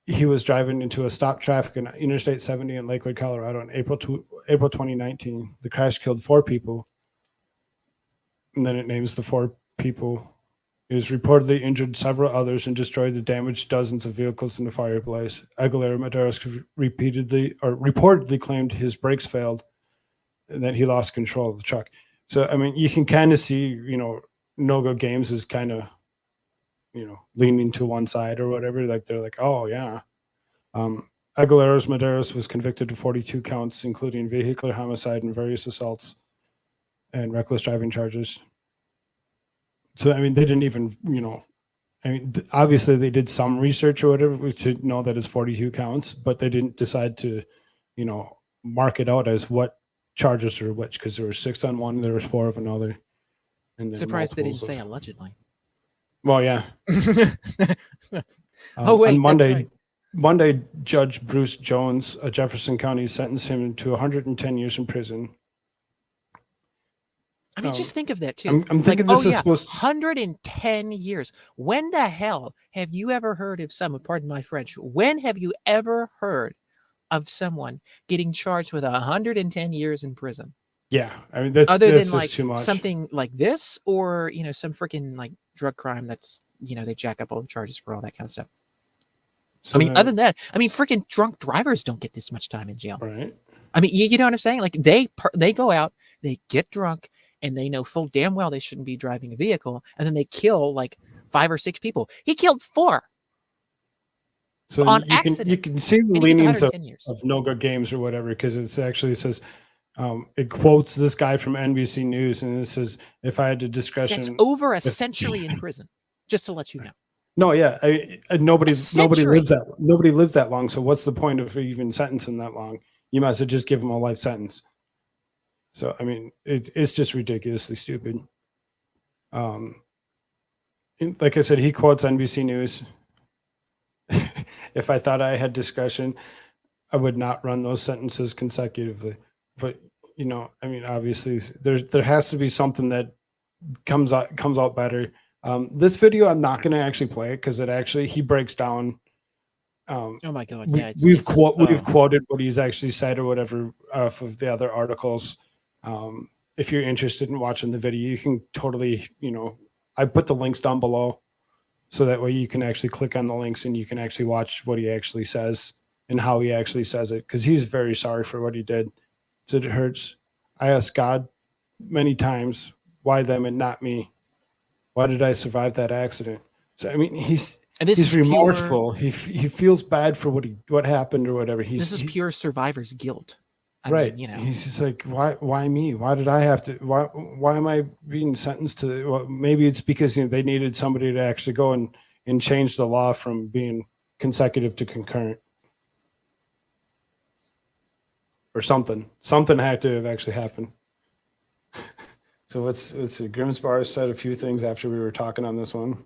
He was driving into a stop traffic on Interstate 70 in Lakewood, Colorado, in April 2019. The crash killed 4 people, and then it names the 4 people. It was reportedly injured several others and destroyed and damaged dozens of vehicles in the fireplace. Aguilera Maderos reportedly claimed his brakes failed and that he lost control of the truck. So, I mean, you can kind of see, No-Go Games is kind of, leaning to one side or whatever. Like, they're like, oh, yeah. Aguilera Maderos was convicted of 42 counts, including vehicular homicide and various assaults and reckless driving charges. So, I mean, they didn't even, obviously they did some research or whatever to know that it's 42 counts, but they didn't decide to, mark it out as what charges are which, because there were 6 on one, there was 4 of another. And surprised they didn't say allegedly. Well, yeah. Oh, wait, on Monday, Judge Bruce Jones of Jefferson County sentenced him to 110 years in prison. I mean, just think of that too. I'm thinking this is supposed to 110 years. When the hell have you ever heard of someone, pardon my French, when have you ever heard of someone getting charged with 110 years in prison? Yeah. I mean, that's just too much. Something like this, or, some freaking like drug crime that's, they jack up all the charges for all that kind of stuff. So other than that, freaking drunk drivers don't get this much time in jail. Right. I mean, you know what I'm saying? Like they go out, they get drunk, and they know full damn well they shouldn't be driving a vehicle, and then they kill like 5 or 6 people. He killed 4 so on accident. You can see the leanings of No-Go Games or whatever, because it says, it quotes this guy from NBC News, and it says, if I had to discretion. That's over a century in prison, just to let you know. No, yeah, nobody lives that long. So what's the point of even sentencing that long? you might as well just give him a life sentence. So I mean, it's just ridiculously stupid. Like I said, he quotes NBC News. If I thought I had discretion, I would not run those sentences consecutively. But I mean, obviously, there has to be something that comes out better. This video, I'm not going to actually play it because he breaks down. Oh my God! We, Yeah, we've quoted what he's actually said or whatever off of the other articles. If you're interested in watching the video, you can totally, I put the links down below, so that way you can actually click on the links and you can actually watch what he actually says and how he actually says it, because he's very sorry for what he did. So it hurts. I asked God many times, why them and not me? Why did I survive that accident? So I mean, he's remorseful. He feels bad for what happened or whatever. This is pure survivor's guilt. I right. mean, He's just like, why me? Why did I have to? Why am I being sentenced to? Well, maybe it's because they needed somebody to actually go and change the law from being consecutive to concurrent, or something. Something had to have actually happened. So let's see. Grimsbar said a few things after we were talking on this one.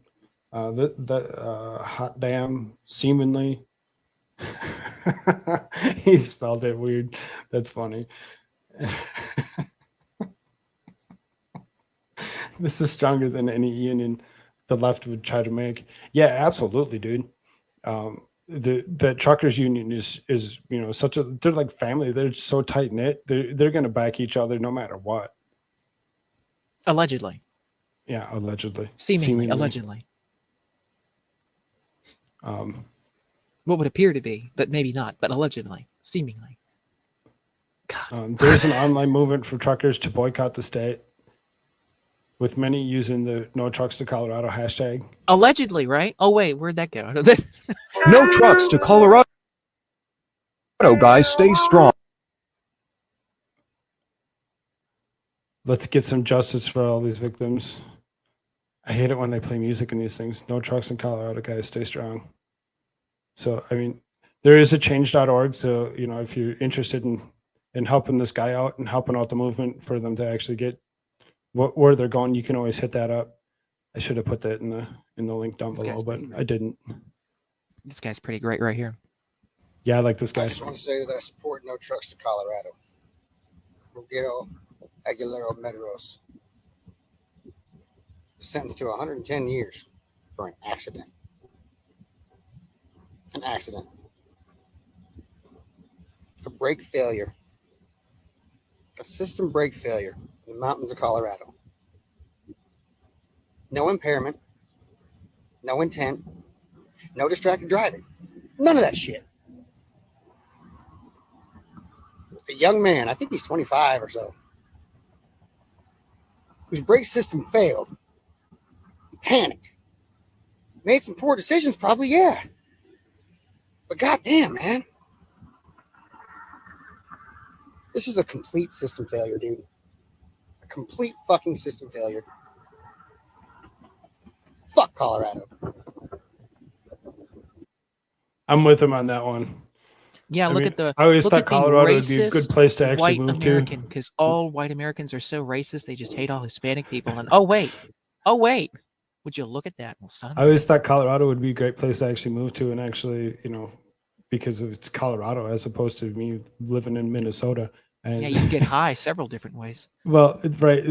Hot damn, seemingly. He spelled it weird. That's funny. This is stronger than any union the left would try to make. Yeah, absolutely, dude. The truckers union is they're like family. They're so tight knit. They're gonna back each other no matter what. allegedly. Yeah, allegedly. Seemingly. Allegedly. What would appear to be, but maybe not, but allegedly, seemingly. There's an online movement for truckers to boycott the state, with many using the No Trucks to Colorado hashtag. Allegedly, right? Oh, wait, where'd that go? No trucks to Colorado, guys, stay strong. Let's get some justice for all these victims. I hate it when they play music in these things. No trucks in Colorado, guys, stay strong. So, I mean, there is a change.org. So, if you're interested in helping this guy out and helping out the movement for them to actually get where they're going, you can always hit that up. I should have put that in the link down below, but I didn't. This guy's pretty great right here. Yeah, I like this guy. I just want to say that I support No Trucks to Colorado. Miguel Aguilera Medeiros was sentenced to 110 years for an accident. An accident. A brake failure. A system brake failure in the mountains of Colorado. No impairment. No intent. No distracted driving. None of that shit. A young man, I think he's 25 or so, whose brake system failed. He panicked. Made some poor decisions, probably, yeah. But goddamn, man. This is a complete system failure, dude. A complete fucking system failure. Fuck Colorado. I'm with him on that one. Yeah, look at the. I always look thought at the Colorado would be a good place to actually white move American, to. because all white Americans are so racist, they just hate all Hispanic people. And oh wait, would you look at that? Well, son, I always thought Colorado would be a great place to actually move to, and actually, because of it's Colorado as opposed to me living in Minnesota. And yeah, you can get high several different ways. Well, right.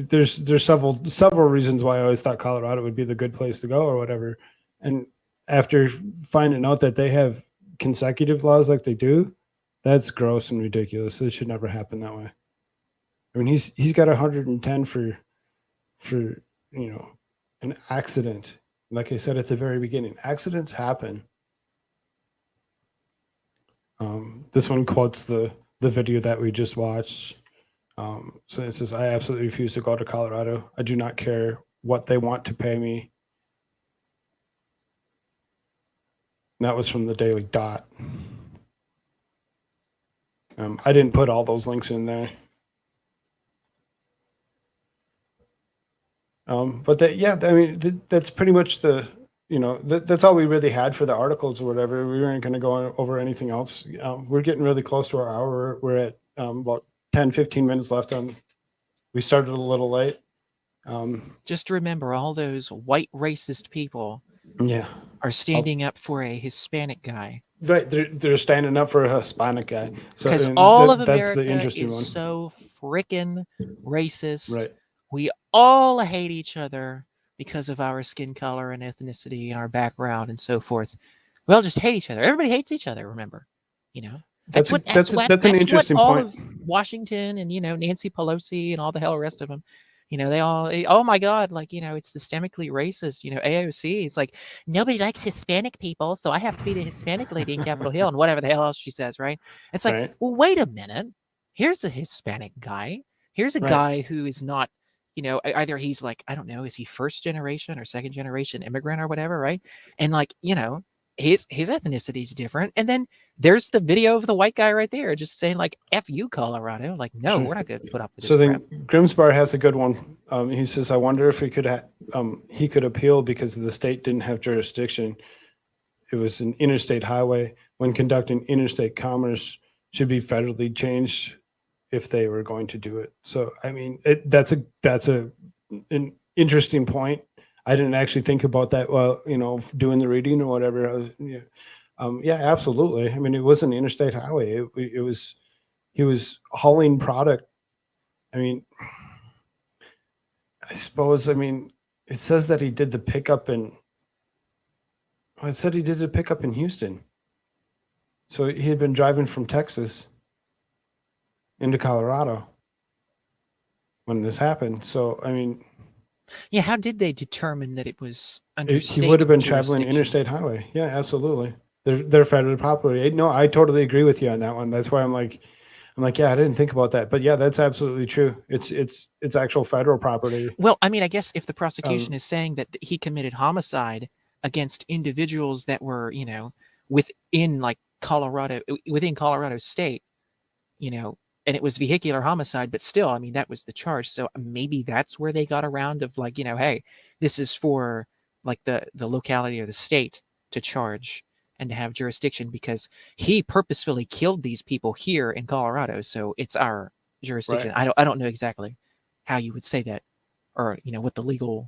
There's several reasons why I always thought Colorado would be the good place to go or whatever. And after finding out that they have consecutive laws like they do, that's gross and ridiculous. It should never happen that way. I mean, he's got 110 for an accident. Like I said at the very beginning, accidents happen. This one quotes the video that we just watched. So it says, I absolutely refuse to go to Colorado. I do not care what they want to pay me. And that was from the Daily Dot. I didn't put all those links in there. But that's pretty much the that's all we really had for the articles or whatever. We weren't going to go over anything else. We're getting really close to our hour. We're at about 10, 15 minutes left on. We started a little late. Just remember, all those white racist people Yeah. are standing up for a Hispanic guy. Right. They're standing up for a Hispanic guy. So Because and all of that's the America interesting is one. so freaking racist. Right. We all hate each other because of our skin color and ethnicity and our background and so forth. We all just hate each other. Everybody hates each other, remember. That's an interesting all point. of Washington and, Nancy Pelosi and all the hell rest of them. They all, oh my God, it's systemically racist. AOC, it's like, nobody likes Hispanic people, so I have to be the Hispanic lady in Capitol Hill and whatever the hell else she says, right? It's like, Right. well, wait a minute. Here's a Hispanic guy. Here's a Right. guy who is not, either he's like, I don't know, is he first generation or second generation immigrant or whatever, right? And his ethnicity is different. And then there's the video of the white guy right there just saying like, F you, Colorado. Like, no, Sure. we're not going to put up with this So crap. then Grimsbar has a good one. He says, I wonder if he could appeal because the state didn't have jurisdiction. It was an interstate highway. When conducting interstate commerce, should be federally changed if they were going to do it. So, I mean, that's an interesting point. I didn't actually think about that while, doing the reading or whatever. Yeah, absolutely. I mean, it was an interstate highway. He was hauling product. I mean, I suppose, it says that he did the pickup it said he did the pickup in Houston. So he had been driving from Texas into Colorado when this happened. So, I mean, Yeah, how did they determine that it was under he would have been state traveling jurisdiction? interstate highway. Yeah, absolutely. They're federal property. No, I totally agree with you on that one. That's why I'm like, yeah, I didn't think about that. But yeah, that's absolutely true. It's actual federal property. Well, I mean, I guess if the prosecution is saying that he committed homicide against individuals that were, within Colorado state, and it was vehicular homicide, but still, I mean, that was the charge. So maybe that's where they got around of like, hey, this is for like the locality or the state to charge and to have jurisdiction because he purposefully killed these people here in Colorado. So it's our jurisdiction. Right. I don't know exactly how you would say that or, what the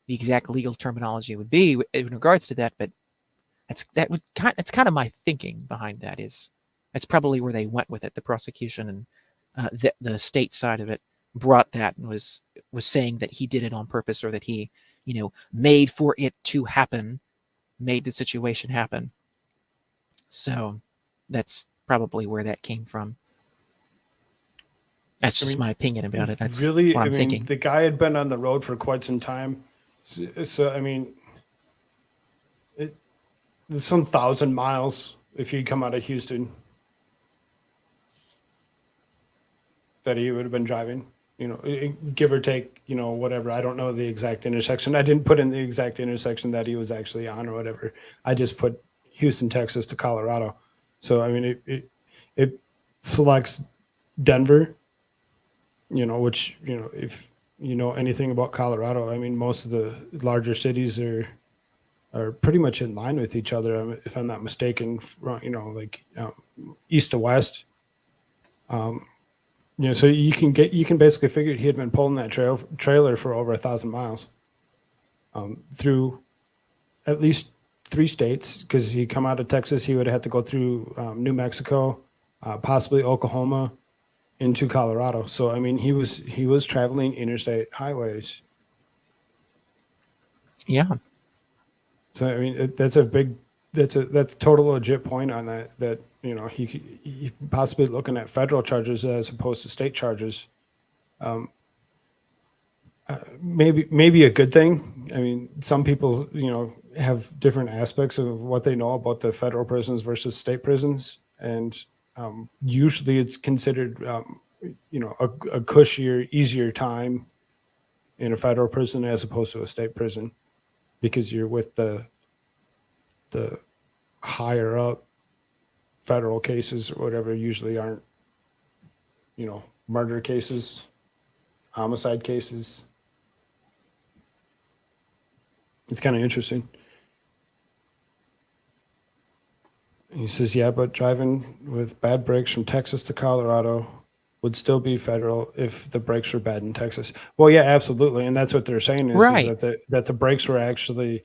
exact legal terminology would be in regards to that. But that's kind of my thinking behind that is that's probably where they went with it. The prosecution and the state side of it brought that and was saying that he did it on purpose or that he, made for it to happen, made the situation happen. So that's probably where that came from. That's just my opinion about it. That's really, what I'm thinking. The guy had been on the road for quite some time. So I mean, it's some 1,000 miles if you come out of Houston that he would have been driving, give or take, whatever. I don't know the exact intersection. I didn't put in the exact intersection that he was actually on or whatever. I just put Houston, Texas to Colorado. So, I mean, it selects Denver, which, if you know anything about Colorado, I mean, most of the larger cities are pretty much in line with each other, if I'm not mistaken, east to west. So you can basically figure he had been pulling that trailer for over 1,000 miles through at least 3 states, because he come out of Texas, he would have had to go through New Mexico, possibly Oklahoma, into Colorado. So I mean, he was traveling interstate highways. Yeah. So I mean, that's a total legit point on that he possibly looking at federal charges as opposed to state charges. Maybe a good thing. I mean, some people have different aspects of what they know about the federal prisons versus state prisons, and usually it's considered a cushier, easier time in a federal prison as opposed to a state prison, because you're with the higher up federal cases or whatever usually aren't, murder cases, homicide cases. It's kind of interesting. He says, yeah, but driving with bad brakes from Texas to Colorado would still be federal if the brakes were bad in Texas. Well, yeah, absolutely. And that's what they're saying is Right. that the brakes were actually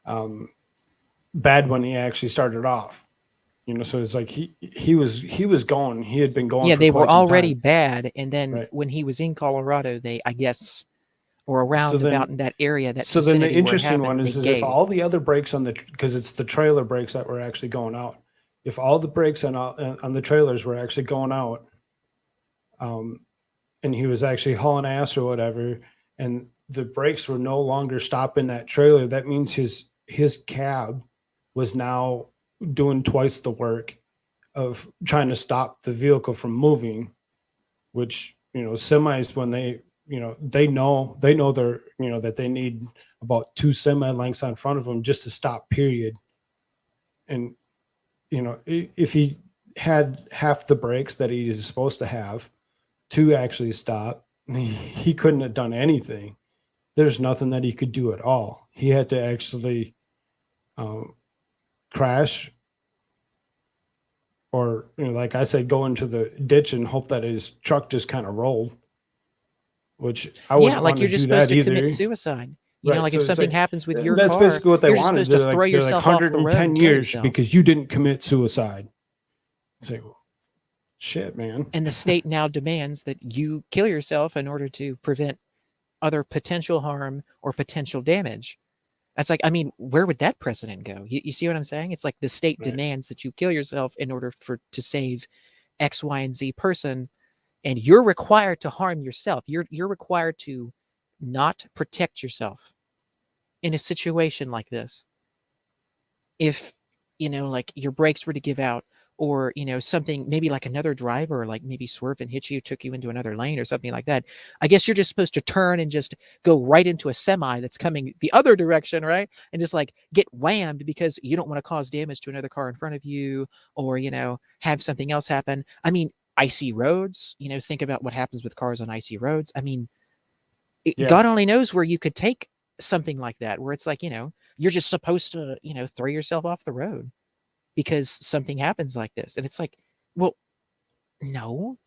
bad when he actually started off. You know, so it's like he was going. He had been going Yeah, for they were quite some already time. bad, and then Right. when he was in Colorado, they, I guess, or So around about then in that area, that so then the vicinity where it interesting happened, one they is if gave. all the other brakes on the because it's the trailer brakes that were actually going out. If all the brakes on the trailers were actually going out, and he was actually hauling ass or whatever, and the brakes were no longer stopping that trailer, that means his cab was now doing twice the work of trying to stop the vehicle from moving, which, you know, semis, when they, you know, they know they're, you know, that they need about 2 semi lengths on front of them just to stop, period. And, you know, if he had half the brakes that he is supposed to have to actually stop, he couldn't have done anything. There's nothing that he could do at all. He had to actually crash, or, you know, like I said, go into the ditch and hope that his truck just kind of rolled, which I Yeah, wouldn't like want you're to just do supposed that to commit either. suicide. You know, Right. like So if it's something like happens with your that's car, basically what they you're just wanted. supposed to They're throw like, yourself off the road 110 and kill years yourself. because you didn't commit suicide. It's like, shit, man. And the state now demands that you kill yourself in order to prevent other potential harm or potential damage. That's like, I mean, where would that precedent go? You see what I'm saying? It's like the state Right. demands that you kill yourself in order to save X, Y, and Z person, and you're required to harm yourself. You're required to not protect yourself in a situation like this. If, you know, like your brakes were to give out, or, you know, something, maybe like another driver, like maybe swerved and hit you, took you into another lane or something like that, I guess you're just supposed to turn and just go right into a semi that's coming the other direction, right? And just like get whammed because you don't want to cause damage to another car in front of you, or, you know, have something else happen. I mean, icy roads, you know, think about what happens with cars on icy roads. I mean, Yeah. God only knows where you could take something like that, where it's like, you know, you're just supposed to, you know, throw yourself off the road because something happens like this. And it's like, well, no,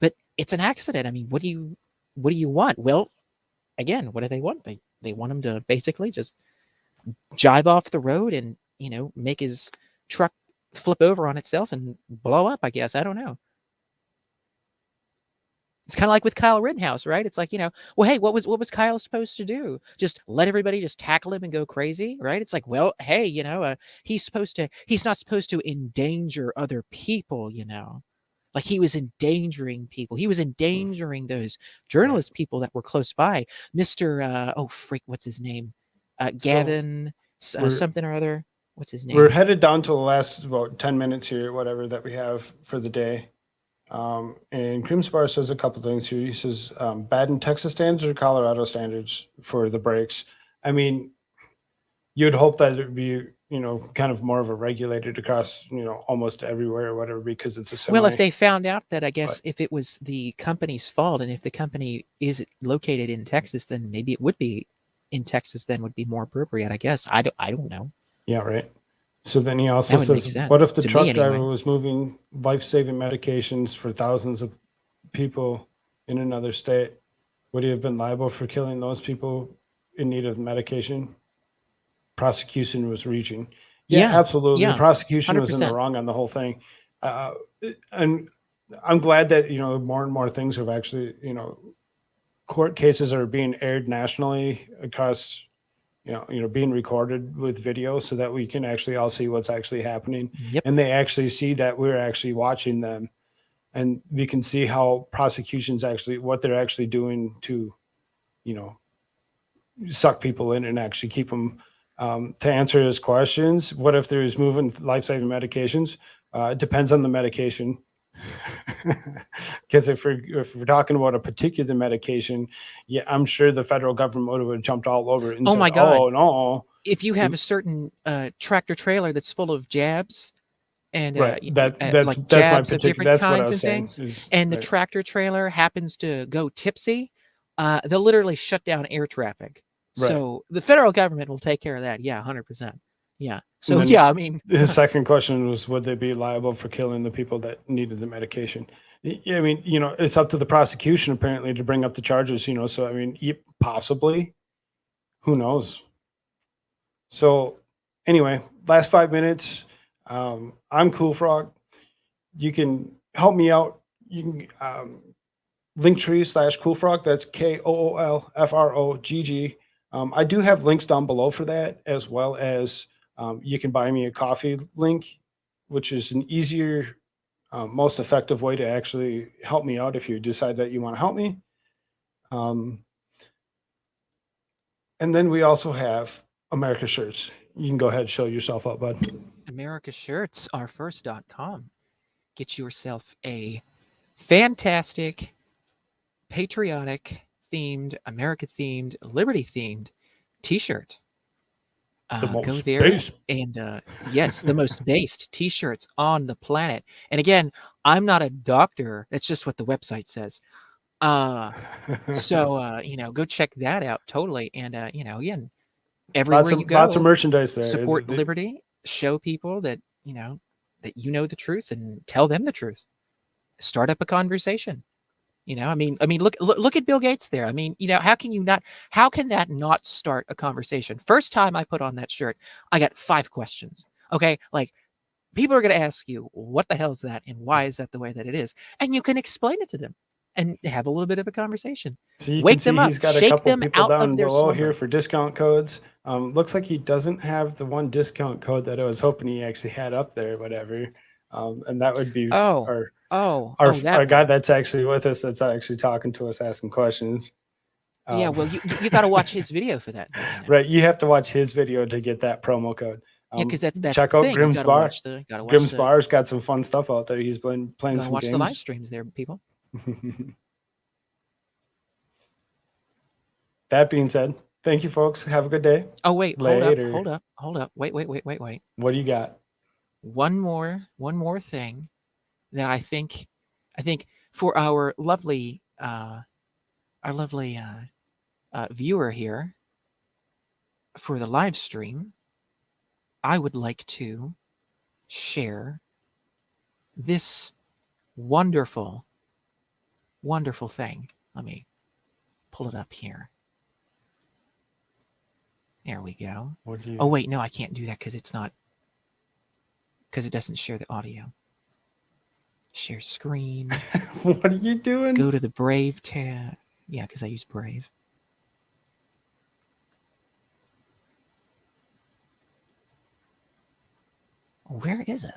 but it's an accident. I mean, what do you want? Well, again, what do they want? They want him to basically just jive off the road and, you know, make his truck flip over on itself and blow up, I guess. I don't know. It's kind of like with Kyle Rittenhouse, right? It's like, you know, well, hey, what was Kyle supposed to do? Just let everybody just tackle him and go crazy, right? It's like, well, hey, you know, he's not supposed to endanger other people, you know. Like he was endangering people. He was endangering those journalist people that were close by. Mr. Oh freak, what's his name? Gavin something or other. What's his name? We're headed down to the last about 10 minutes here, whatever that we have for the day. And Creamspar says a couple things here. He says, bad in Texas standards or Colorado standards for the brakes. I mean, you'd hope that it'd be, you know, kind of more of a regulated across, you know, almost everywhere or whatever, because it's a semi. Well, if they found out that, I guess, if it was the company's fault, and if the company is located in Texas, then maybe it would be in Texas, then would be more appropriate, I guess. I don't know. Yeah, right. So then he also That would make says, sense what if the to me truck driver anyway. was moving life-saving medications for thousands of people in another state? Would he have been liable for killing those people in need of medication? Prosecution was reaching. Yeah, Yeah, absolutely. yeah, Prosecution was in the 100%. wrong on the whole thing. And I'm glad that, you know, more and more things have actually, you know, court cases are being aired nationally across, you know, being recorded with video so that we can actually all see what's actually happening. Yep. And they actually see that we're actually watching them, and we can see how prosecutions actually, what they're actually doing to, you know, suck people in and actually keep them, to answer his questions. What if there's moving life-saving medications? It depends on the medication. Because if we're talking about a particular medication, yeah, I'm sure the federal government would have jumped all over it and Oh said, my God. "Oh no!" If you have a certain tractor trailer that's full of jabs and Right. That's like my jabs of particular. different That's what I kinds was and saying. things, and the Right. tractor trailer happens to go tipsy, they'll literally shut down air traffic. Right. So the federal government will take care of that. Yeah, 100%. Yeah. So then- yeah, I mean, The second question was, would they be liable for killing the people that needed the medication? I mean, it's up to the prosecution apparently to bring up the charges, so I mean, possibly, who knows? So anyway, last 5 minutes. I'm Koolfrogg. You can help me out. You can Linktree/Koolfrogg. That's KOOLFROGG. I do have links down below for that, as well as you can buy me a coffee link, which is an easier, most effective way to actually help me out if you decide that you want to help me. And then we also have America shirts. You can go ahead and show yourself up, bud. America shirts are first.com. Get yourself a fantastic, patriotic themed, America themed, Liberty themed t-shirt. Go there and yes, the most based t-shirts on the planet. And again, I'm not a doctor. That's just what the website says. So go check that out totally. And again, everywhere you go, lots of merchandise there. Support liberty, show people that the truth, and tell them the truth. Start up a conversation. I mean, look at Bill Gates there. I mean, how can that not start a conversation? First time I put on that shirt, I got 5 questions. Okay. Like, people are going to ask you, what the hell is that? And why is that the way that it is? And you can explain it to them and have a little bit of a conversation. So you Wake can see them up, he's got a shake couple them people out down of their below slumber. here for discount codes. Looks like he doesn't have the one discount code that I was hoping he actually had up there, whatever. And that would be our guy that's actually with us, that's actually talking to us, asking questions. Yeah, well, you got to watch his video for that. Right, you have to watch his video to get that promo code. Yeah, because that's check the out thing. Grimm's Bar. Grimm's The Bar's got some fun stuff out there. He's been playing some watch games. the live streams there, people. That being said, thank you, folks. Have a good day. Oh wait, Later. hold up. Wait. What do you got? One more thing that I think for our lovely viewer here for the live stream, I would like to share this wonderful thing. Let me pull it up here. There we go. Oh wait, no, I can't do that because it doesn't share the audio. Share screen. What are you doing? Go to the Brave tab. Yeah, because I use Brave. Where is it?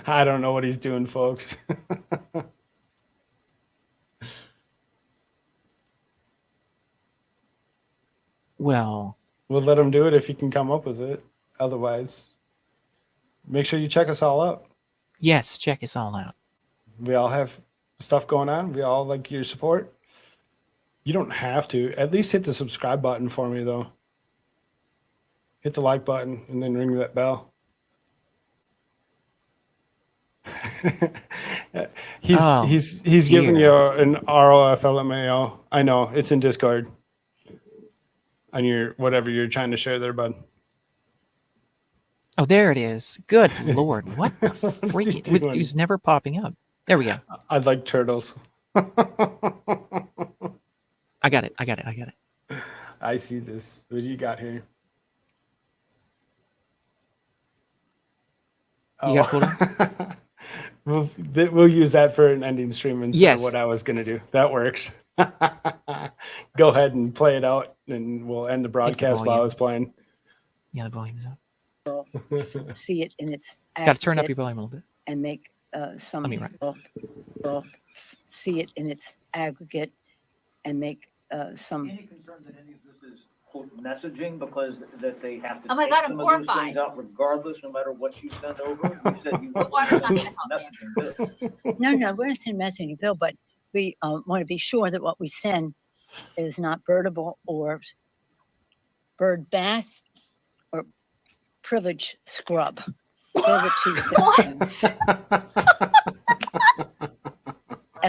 I don't know what he's doing, folks. Well, we'll let him do it if he can come up with it. Otherwise, make sure you check us all out. Yes, check us all out. We all have stuff going on. We all like your support. You don't have to. At least hit the subscribe button for me, though. Hit the like button and then ring that bell. He's giving you an ROFLMAO. I know, it's in Discord. On your whatever you're trying to share there, bud. Oh, there it is. Good Lord. What the freak? It was never popping up. There we go. I like turtles. I got it. I see this. What do you got here? You got it pulled up? We'll use that for an ending stream instead of what I was going to do. That works. Go ahead and play it out, and we'll end the broadcast while I was playing. Yeah, the volume's up. See it in its. Got to turn up your volume a little bit. And make some. Let me write. See it in its aggregate, and make some. Any concerns that any of this is quote messaging because that they have to Oh my take God, some I'm of those horrified. things out regardless, no matter what you send over? You said you The water's not gonna help messaging this. No, we're not sending messaging, Bill, but we want to be sure that what we send is not birdable or bird bath or privilege scrub. Those are 2 things.